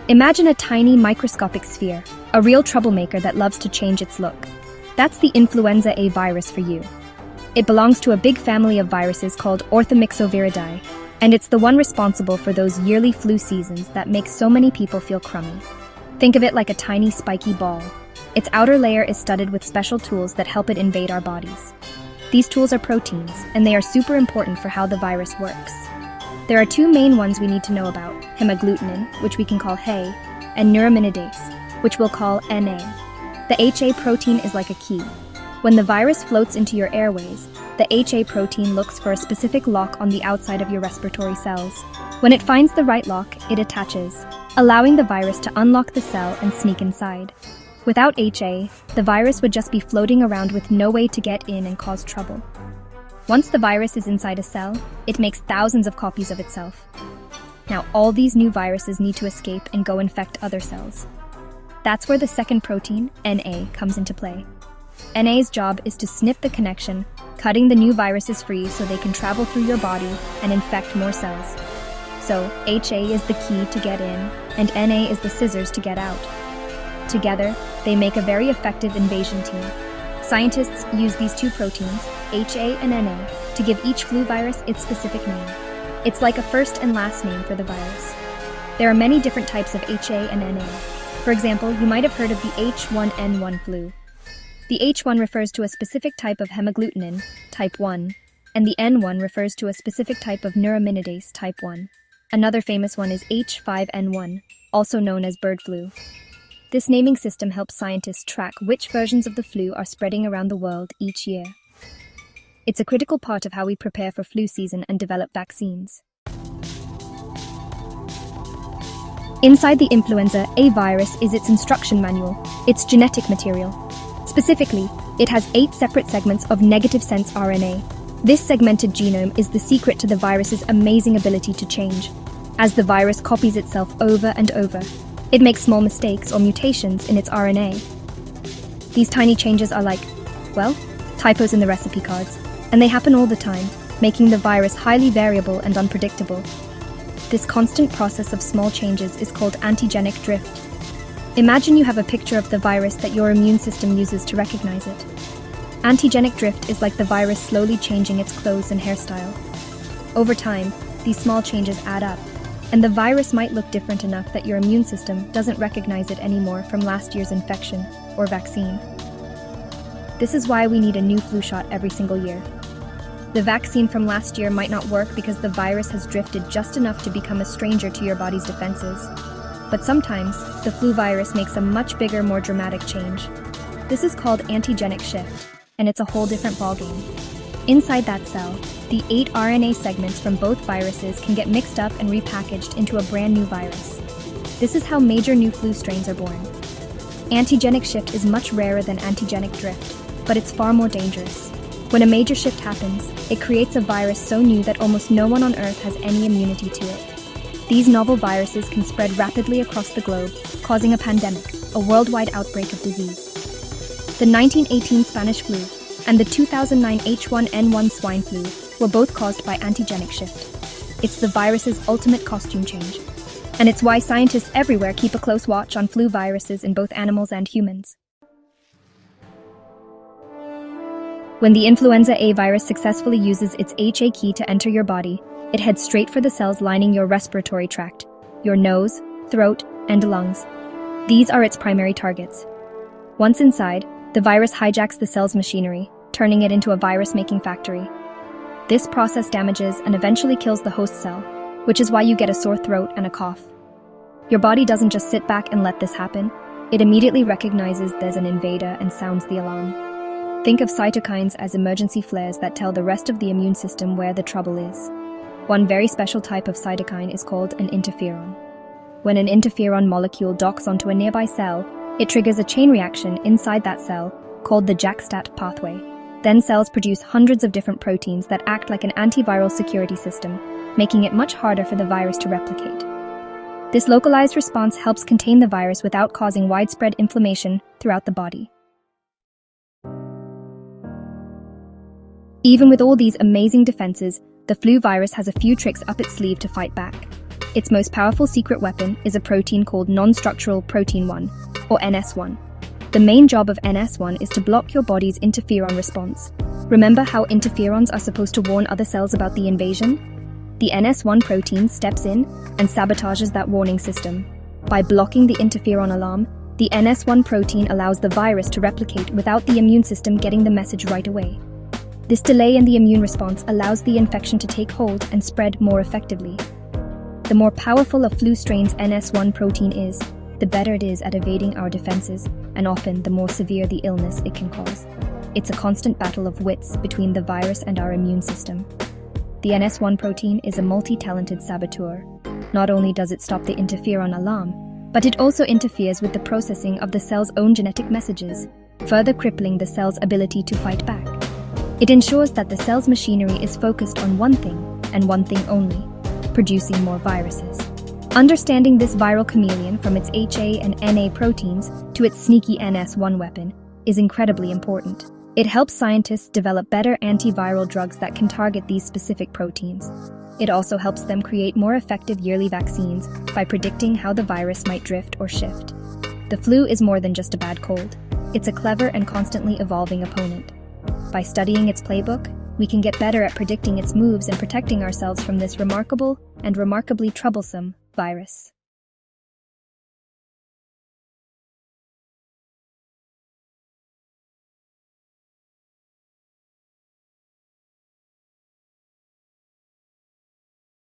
Imagine a tiny microscopic sphere, a real troublemaker that loves to change its look. That's the Influenza A virus for you. It belongs to a big family of viruses called Orthomyxoviridae, and it's the one responsible for those yearly flu seasons that make so many people feel crummy. Think of it like a tiny spiky ball. Its outer layer is studded with special tools that help it invade our bodies. These tools are proteins, and they are super important for how the virus works. There are two main ones we need to know about: hemagglutinin, which we can call HA, and neuraminidase, which we'll call NA. The HA protein is like a key. When the virus floats into your airways, the HA protein looks for a specific lock on the outside of your respiratory cells. When it finds the right lock, it attaches, allowing the virus to unlock the cell and sneak inside. Without HA, the virus would just be floating around with no way to get in and cause trouble. Once the virus is inside a cell, it makes thousands of copies of itself. Now all these new viruses need to escape and go infect other cells. That's where the second protein, NA, comes into play. NA's job is to snip the connection, cutting the new viruses free so they can travel through your body and infect more cells. So, HA is the key to get in, and NA is the scissors to get out. Together, they make a very effective invasion team. Scientists use these two proteins, HA and NA, to give each flu virus its specific name. It's like a first and last name for the virus. There are many different types of HA and NA. For example, you might have heard of the H1N1 flu. The H1 refers to a specific type of hemagglutinin, type 1, and the N1 refers to a specific type of neuraminidase, type 1. Another famous one is H5N1, also known as bird flu. This naming system helps scientists track which versions of the flu are spreading around the world each year. It's a critical part of how we prepare for flu season and develop vaccines. Inside the Influenza A virus is its instruction manual, its genetic material. Specifically, it has 8 separate segments of negative sense RNA. This segmented genome is the secret to the virus's amazing ability to change. As the virus copies itself over and over, it makes small mistakes or mutations in its RNA. These tiny changes are like, well, typos in the recipe cards, and they happen all the time, making the virus highly variable and unpredictable. This constant process of small changes is called antigenic drift. Imagine you have a picture of the virus that your immune system uses to recognize it. Antigenic drift is like the virus slowly changing its clothes and hairstyle. Over time, these small changes add up, and the virus might look different enough that your immune system doesn't recognize it anymore from last year's infection or vaccine. This is why we need a new flu shot every single year. The vaccine from last year might not work because the virus has drifted just enough to become a stranger to your body's defenses. But sometimes, the flu virus makes a much bigger, more dramatic change. This is called antigenic shift, and it's a whole different ballgame. Inside that cell, the 8 RNA segments from both viruses can get mixed up and repackaged into a brand new virus. This is how major new flu strains are born. Antigenic shift is much rarer than antigenic drift, but it's far more dangerous. When a major shift happens, it creates a virus so new that almost no one on Earth has any immunity to it. These novel viruses can spread rapidly across the globe, causing a pandemic, a worldwide outbreak of disease. The 1918 Spanish flu and the 2009 H1N1 swine flu were both caused by antigenic shift. It's the virus's ultimate costume change. And it's why scientists everywhere keep a close watch on flu viruses in both animals and humans. When the Influenza A virus successfully uses its HA key to enter your body, it heads straight for the cells lining your respiratory tract, your nose, throat, and lungs. These are its primary targets. Once inside, the virus hijacks the cell's machinery, turning it into a virus-making factory. This process damages and eventually kills the host cell, which is why you get a sore throat and a cough. Your body doesn't just sit back and let this happen. It immediately recognizes there's an invader and sounds the alarm. Think of cytokines as emergency flares that tell the rest of the immune system where the trouble is. One very special type of cytokine is called an interferon. When an interferon molecule docks onto a nearby cell, it triggers a chain reaction inside that cell called the JAK-STAT pathway. Then cells produce hundreds of different proteins that act like an antiviral security system, making it much harder for the virus to replicate. This localized response helps contain the virus without causing widespread inflammation throughout the body. Even with all these amazing defenses, the flu virus has a few tricks up its sleeve to fight back. Its most powerful secret weapon is a protein called non-structural protein 1, or NS1. The main job of NS1 is to block your body's interferon response. Remember how interferons are supposed to warn other cells about the invasion? The NS1 protein steps in and sabotages that warning system. By blocking the interferon alarm, the NS1 protein allows the virus to replicate without the immune system getting the message right away. This delay in the immune response allows the infection to take hold and spread more effectively. The more powerful a flu strain's NS1 protein is, the better it is at evading our defenses, and often the more severe the illness it can cause. It's a constant battle of wits between the virus and our immune system. The NS1 protein is a multi-talented saboteur. Not only does it stop the interferon alarm, but it also interferes with the processing of the cell's own genetic messages, further crippling the cell's ability to fight back. It ensures that the cell's machinery is focused on one thing, and one thing only: producing more viruses. Understanding this viral chameleon from its HA and NA proteins to its sneaky NS1 weapon is incredibly important. It helps scientists develop better antiviral drugs that can target these specific proteins. It also helps them create more effective yearly vaccines by predicting how the virus might drift or shift. The flu is more than just a bad cold. It's a clever and constantly evolving opponent. By studying its playbook, we can get better at predicting its moves and protecting ourselves from this remarkable and remarkably troublesome virus.